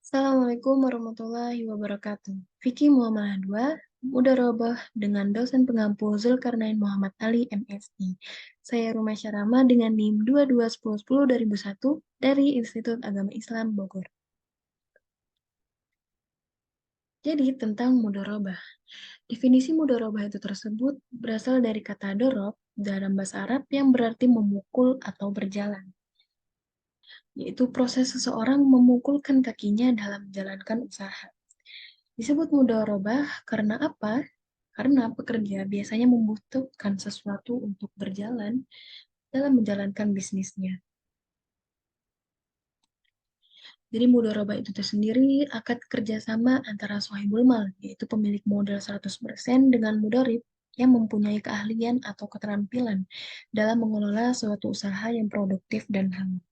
Assalamualaikum warahmatullahi wabarakatuh. Fikih Muamalah 2, Mudharabah dengan dosen pengampu Zulkarnain Muhammad Ali, MSI. Saya Rumah Syarama dengan NIM 221010-2001 dari Institut Agama Islam Bogor. Jadi tentang mudharabah. Definisi mudharabah itu tersebut berasal dari kata dorob dalam bahasa Arab yang berarti memukul atau berjalan, yaitu proses seseorang memukulkan kakinya dalam menjalankan usaha. Disebut mudharabah karena apa? Karena pekerja biasanya membutuhkan sesuatu untuk berjalan dalam menjalankan bisnisnya. Jadi mudharabah itu tersendiri akad kerjasama antara sohibul mal, yaitu pemilik modal 100% dengan mudharib yang mempunyai keahlian atau keterampilan dalam mengelola suatu usaha yang produktif dan halal.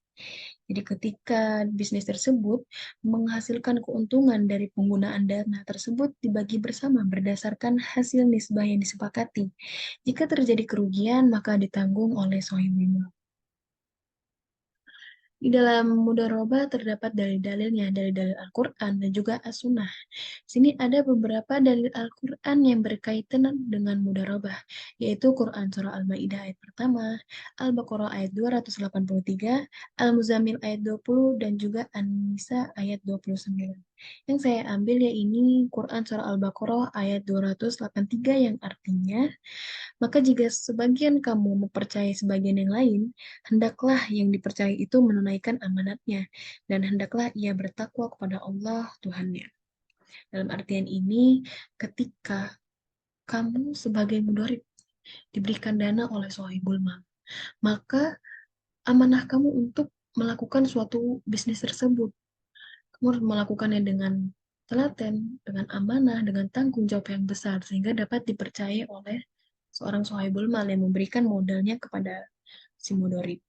Jadi ketika bisnis tersebut menghasilkan keuntungan dari penggunaan dana tersebut dibagi bersama berdasarkan hasil nisbah yang disepakati. Jika terjadi kerugian, maka ditanggung oleh sohibul mal. Di dalam mudharabah terdapat dalil-dalilnya dari dalil Al-Quran dan juga As-Sunnah. Sini ada beberapa dalil Al-Quran yang berkaitan dengan mudharabah, yaitu Quran Surah Al-Ma'idah ayat pertama, Al-Baqarah ayat 283, Al-Muzammil ayat 20, dan juga An-Nisa ayat 29. Yang saya ambil ya ini Quran Surah Al-Baqarah ayat 283 yang artinya, maka jika sebagian kamu mempercayai sebagian yang lain, hendaklah yang dipercayai itu menunaikan amanatnya, dan hendaklah ia bertakwa kepada Allah Tuhannya. Dalam artian ini, ketika kamu sebagai mudharib diberikan dana oleh sohibul mal, maka amanah kamu untuk melakukan suatu bisnis tersebut. Kamu harus melakukannya dengan telaten, dengan amanah, dengan tanggung jawab yang besar, sehingga dapat dipercaya oleh seorang sohibul mal yang memberikan modalnya kepada si mudharib.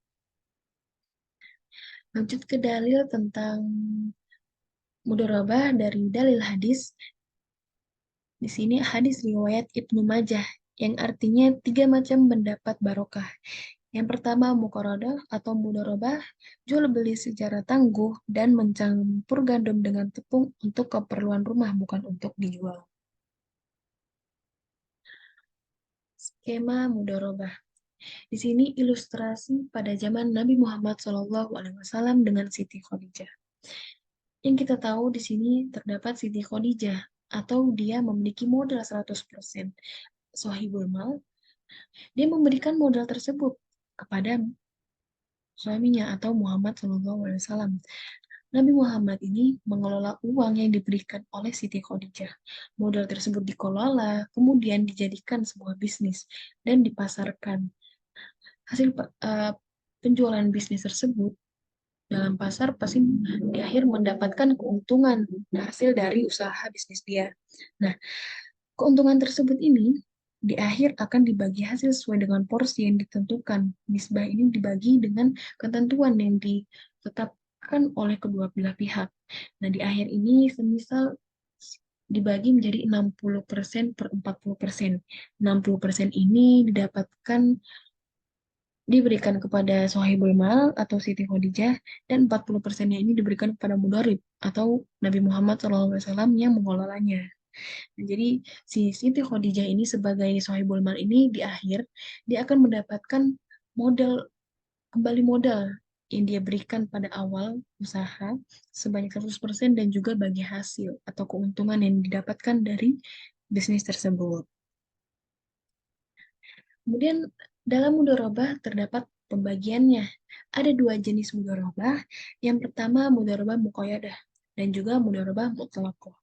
Lanjut ke dalil tentang mudharabah dari dalil hadis. Di sini hadis riwayat Ibnu Majah yang artinya 3 macam mendapat barokah. Yang pertama muqaradah atau mudharabah, jual beli secara tangguh dan mencampur gandum dengan tepung untuk keperluan rumah bukan untuk dijual. Skema mudharabah. Di sini ilustrasi pada zaman Nabi Muhammad SAW dengan Siti Khadijah. Yang kita tahu di sini terdapat Siti Khadijah atau dia memiliki modal 100%. Sohibul mal, dia memberikan modal tersebut kepada suaminya atau Muhammad SAW. Nabi Muhammad ini mengelola uang yang diberikan oleh Siti Khadijah. Modal tersebut dikelola, kemudian dijadikan sebuah bisnis dan dipasarkan. Hasil penjualan bisnis tersebut dalam pasar pasti di akhir mendapatkan keuntungan hasil dari usaha bisnis dia. Nah, keuntungan tersebut ini di akhir akan dibagi hasil sesuai dengan porsi yang ditentukan. Nisbah ini dibagi dengan ketentuan yang ditetapkan oleh kedua belah pihak. Nah, di akhir ini semisal dibagi menjadi 60% per 40%. 60% ini diberikan kepada Sohibul Mal atau Siti Khadijah, dan 40%-nya ini diberikan kepada Mudharib atau Nabi Muhammad SAW yang mengelolanya. Nah, jadi si Siti Khadijah ini sebagai Sohibul Mal ini di akhir dia akan mendapatkan modal, kembali modal yang dia berikan pada awal usaha sebanyak 100% dan juga bagi hasil atau keuntungan yang didapatkan dari bisnis tersebut. Kemudian dalam mudharabah terdapat pembagiannya. Ada 2 jenis mudharabah. Yang pertama mudharabah muqayyadah dan juga mudharabah mutlaqah.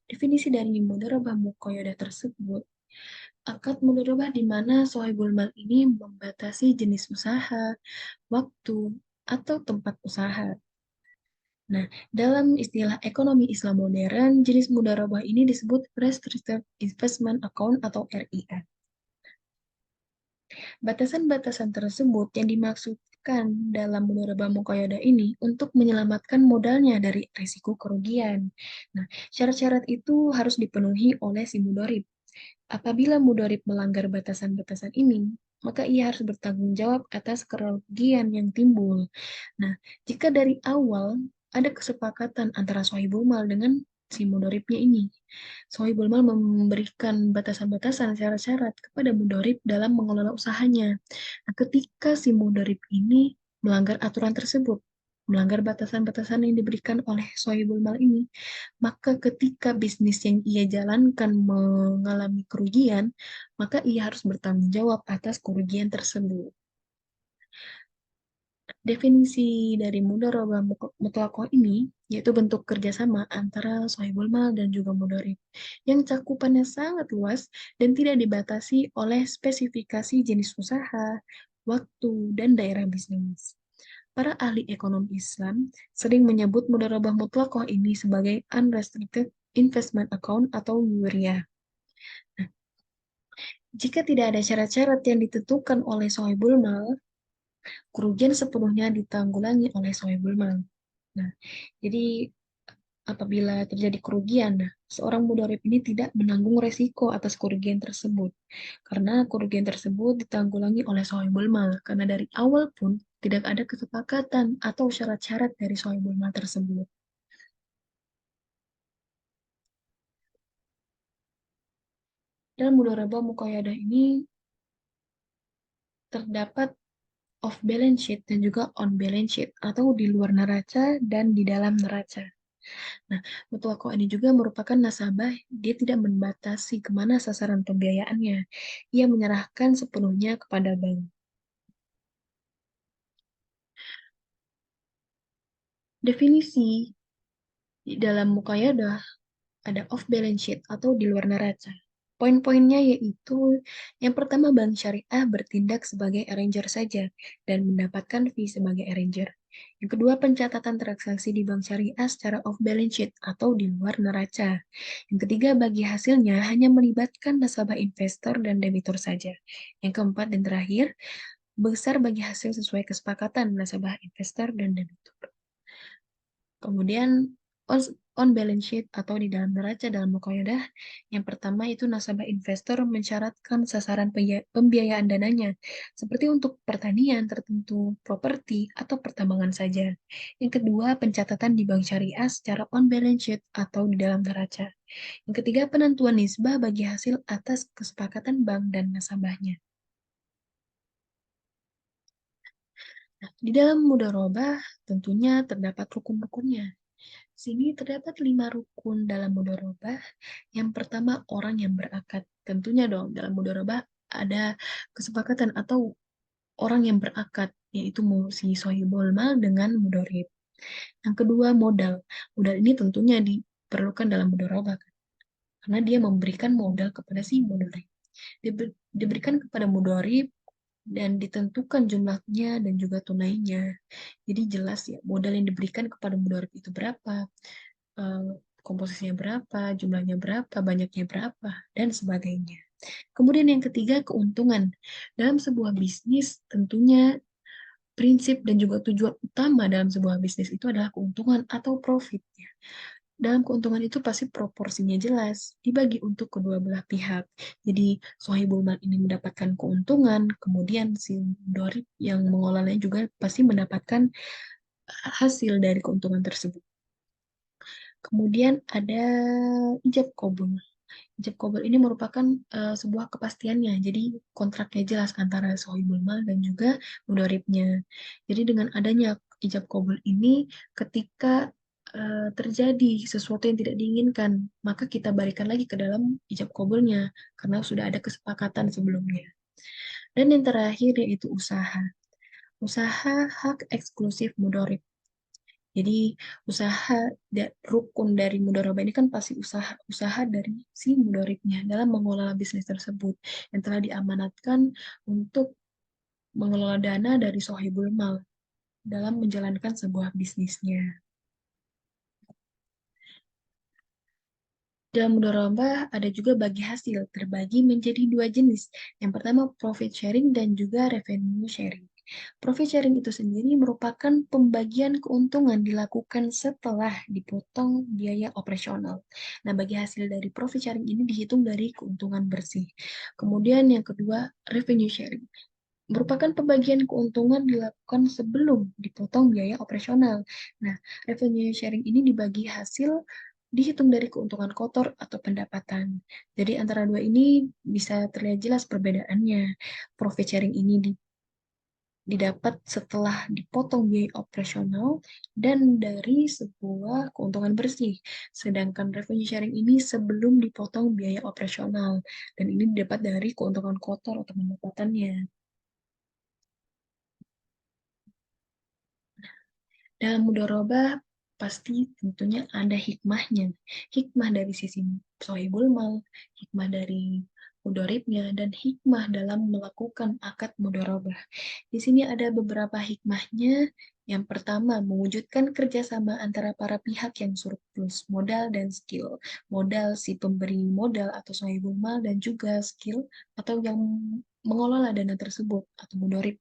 Definisi dari mudharabah muqayyadah tersebut, akad mudharabah di mana sohibul mal ini membatasi jenis usaha, waktu, atau tempat usaha. Nah, dalam istilah ekonomi Islam modern, jenis mudharabah ini disebut Restricted Investment Account atau RIA. Batasan-batasan tersebut yang dimaksudkan dalam mudharabah muqayyadah ini untuk menyelamatkan modalnya dari risiko kerugian. Nah, syarat-syarat itu harus dipenuhi oleh si mudharib. Apabila mudharib melanggar batasan-batasan ini, maka ia harus bertanggung jawab atas kerugian yang timbul. Nah, jika dari awal ada kesepakatan antara sohibul mal dengan si mudoribnya ini. Sohibul mal memberikan batasan-batasan syarat-syarat kepada mudorib dalam mengelola usahanya. Nah, ketika si mudorib ini melanggar aturan tersebut, melanggar batasan-batasan yang diberikan oleh sohibul mal ini, maka ketika bisnis yang ia jalankan mengalami kerugian, maka ia harus bertanggung jawab atas kerugian tersebut. Definisi dari mudharabah mutlaqah ini yaitu bentuk kerjasama antara sohibul mal dan juga mudharib yang cakupannya sangat luas dan tidak dibatasi oleh spesifikasi jenis usaha, waktu, dan daerah bisnis. Para ahli ekonomi Islam sering menyebut mudharabah mutlaqah ini sebagai unrestricted investment account atau WIRIA. Nah, jika tidak ada syarat-syarat yang ditentukan oleh sohibul mal, kerugian sepenuhnya ditanggulangi oleh sohibul mal. Nah, jadi apabila terjadi kerugian, nah, seorang mudharib ini tidak menanggung resiko atas kerugian tersebut. Karena kerugian tersebut ditanggulangi oleh sohibul mal. Karena dari awal pun tidak ada kesepakatan atau syarat-syarat dari sohibul mal tersebut. Dalam mudharabah muqayyadah ini terdapat off balance sheet dan juga on balance sheet atau di luar neraca dan di dalam neraca. Nah, mutlaqah ini juga merupakan nasabah, dia tidak membatasi kemana sasaran pembiayaannya. Ia menyerahkan sepenuhnya kepada bank. Definisi di dalam muqayyadah ada off balance sheet atau di luar neraca. Poin-poinnya yaitu yang pertama bank syariah bertindak sebagai arranger saja dan mendapatkan fee sebagai arranger. Yang kedua pencatatan transaksi di bank syariah secara off balance sheet atau di luar neraca. Yang ketiga bagi hasilnya hanya melibatkan nasabah investor dan debitur saja. Yang keempat dan terakhir besar bagi hasil sesuai kesepakatan nasabah investor dan debitur. Kemudian on, on balance sheet atau di dalam neraca dalam muqayyadah, yang pertama itu nasabah investor mensyaratkan sasaran pembiayaan dananya, seperti untuk pertanian tertentu, properti, atau pertambangan saja. Yang kedua, pencatatan di bank syariah secara on balance sheet atau di dalam neraca. Yang ketiga, penentuan nisbah bagi hasil atas kesepakatan bank dan nasabahnya. Nah, di dalam mudharabah tentunya terdapat rukun-rukunnya. Sini terdapat 5 rukun dalam mudharabah. Yang pertama, orang yang berakad. Tentunya dong, dalam mudharabah ada kesepakatan atau orang yang berakad, yaitu si sohibul mal dengan mudharib. Yang kedua, modal. Modal ini tentunya diperlukan dalam mudharabah, karena dia memberikan modal kepada si mudharib. Diberikan kepada mudharib dan ditentukan jumlahnya dan juga tunainya. Jadi jelas ya, modal yang diberikan kepada mudharib itu berapa, eh, komposisinya berapa, jumlahnya berapa, banyaknya berapa, dan sebagainya. Kemudian yang ketiga, keuntungan. Dalam sebuah bisnis, tentunya prinsip dan juga tujuan utama dalam sebuah bisnis itu adalah keuntungan atau profitnya. Dalam keuntungan itu pasti proporsinya jelas, dibagi untuk kedua belah pihak. Jadi, sohibul mal ini mendapatkan keuntungan, kemudian si dorib yang mengolahnya juga pasti mendapatkan hasil dari keuntungan tersebut. Kemudian ada ijab kabul. Ijab kabul ini merupakan sebuah kepastiannya. Jadi kontraknya jelas antara sohibul mal dan juga mudharibnya. Jadi dengan adanya ijab kabul ini, ketika terjadi sesuatu yang tidak diinginkan, maka kita balikan lagi ke dalam ijab kabulnya karena sudah ada kesepakatan sebelumnya. Dan yang terakhir yaitu usaha. Usaha hak eksklusif mudharib. Jadi usaha rukun dari mudharabah ini kan pasti usaha dari si mudharibnya dalam mengelola bisnis tersebut yang telah diamanatkan untuk mengelola dana dari sohibul mal dalam menjalankan sebuah bisnisnya. Dalam mudharabah ada juga bagi hasil terbagi menjadi dua jenis. Yang pertama profit sharing dan juga revenue sharing. Profit sharing itu sendiri merupakan pembagian keuntungan dilakukan setelah dipotong biaya operasional. Nah, bagi hasil dari profit sharing ini dihitung dari keuntungan bersih. Kemudian yang kedua, revenue sharing. merupakan pembagian keuntungan dilakukan sebelum dipotong biaya operasional. Nah, revenue sharing ini dibagi hasil dihitung dari keuntungan kotor atau pendapatan. Jadi antara dua ini bisa terlihat jelas perbedaannya. Profit sharing ini didapat setelah dipotong biaya operasional dan dari sebuah keuntungan bersih. Sedangkan revenue sharing ini sebelum dipotong biaya operasional dan ini didapat dari keuntungan kotor atau pendapatannya. Dalam mudharabah pasti tentunya ada hikmahnya. Hikmah dari sisi sohibul mal, hikmah dari mudoribnya, dan hikmah dalam melakukan akad mudharabah. Di sini ada beberapa hikmahnya. Yang pertama, mewujudkan kerjasama antara para pihak yang surplus modal dan skill. Modal si pemberi modal atau sohibul mal dan juga skill atau yang mengelola dana tersebut atau mudorib.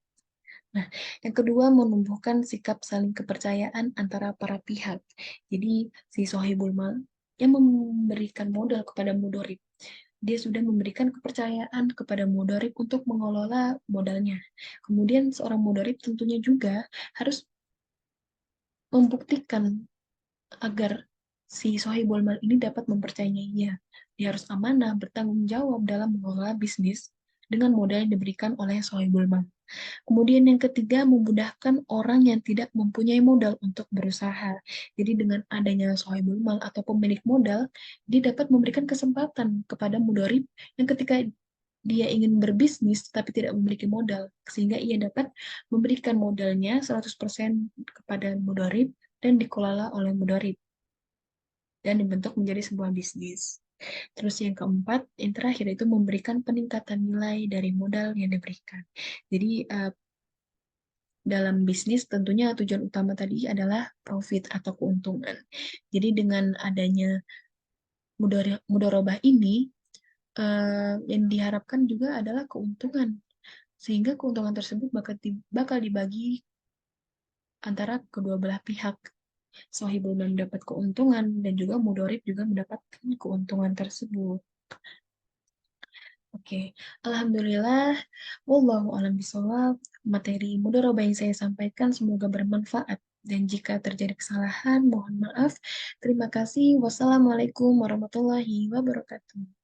Nah, yang kedua menumbuhkan sikap saling kepercayaan antara para pihak. Jadi si sohibul mal yang memberikan modal kepada mudorib, dia sudah memberikan kepercayaan kepada mudorib untuk mengelola modalnya. Kemudian seorang mudorib tentunya juga harus membuktikan agar si sohibul mal ini dapat mempercayainya. Dia harus amanah, bertanggung jawab dalam mengelola bisnis dengan modal yang diberikan oleh sohibul mal. Kemudian yang ketiga, memudahkan orang yang tidak mempunyai modal untuk berusaha. Jadi dengan adanya sohibul mal atau pemilik modal, dia dapat memberikan kesempatan kepada mudorib yang ketika dia ingin berbisnis tapi tidak memiliki modal, sehingga ia dapat memberikan modalnya 100% kepada mudorib dan dikelola oleh mudorib dan dibentuk menjadi sebuah bisnis. Terus yang keempat, yang terakhir itu memberikan peningkatan nilai dari modal yang diberikan. Jadi dalam bisnis tentunya tujuan utama tadi adalah profit atau keuntungan. Jadi dengan adanya mudorobah ini yang diharapkan juga adalah keuntungan. Sehingga keuntungan tersebut bakal dibagi antara kedua belah pihak. Sohibul mendapat keuntungan dan juga mudorib juga mendapatkan keuntungan tersebut. Oke, Alhamdulillah, wallahu alam bisawab. Materi mudharabah yang saya sampaikan semoga bermanfaat. Dan jika terjadi kesalahan, mohon maaf. Terima kasih. Wassalamualaikum warahmatullahi wabarakatuh.